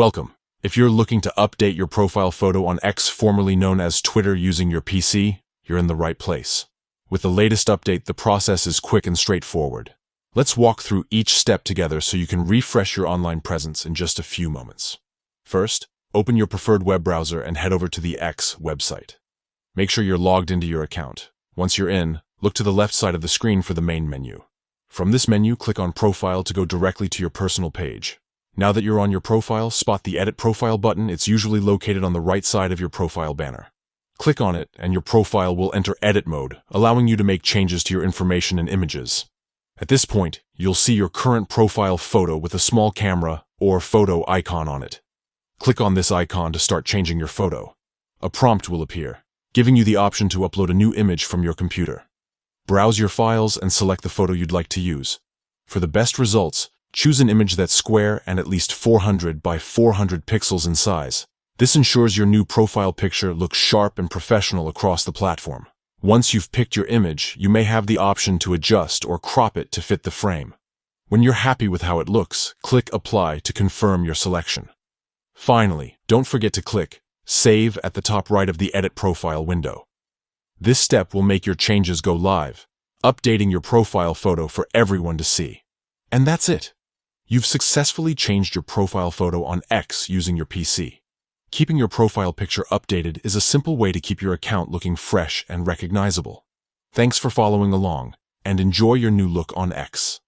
Welcome. If you're looking to update your profile photo on X, formerly known as Twitter, using your PC, you're in the right place. With the latest update, the process is quick and straightforward. Let's walk through each step together so you can refresh your online presence in just a few moments. First, open your preferred web browser and head over to the X website. Make sure you're logged into your account. Once you're in, look to the left side of the screen for the main menu. From this menu, click on Profile to go directly to your personal page. Now that you're on your profile, spot the Edit Profile button. It's usually located on the right side of your profile banner. Click on it, and your profile will enter edit mode, allowing you to make changes to your information and images. At this point, you'll see your current profile photo with a small camera or photo icon on it. Click on this icon to start changing your photo. A prompt will appear, giving you the option to upload a new image from your computer. Browse your files and select the photo you'd like to use. For the best results, choose an image that's square and at least 400 by 400 pixels in size. This ensures your new profile picture looks sharp and professional across the platform. Once you've picked your image, you may have the option to adjust or crop it to fit the frame. When you're happy with how it looks, click Apply to confirm your selection. Finally, don't forget to click Save at the top right of the Edit Profile window. This step will make your changes go live, updating your profile photo for everyone to see. And that's it. You've successfully changed your profile photo on X using your PC. Keeping your profile picture updated is a simple way to keep your account looking fresh and recognizable. Thanks for following along, and enjoy your new look on X.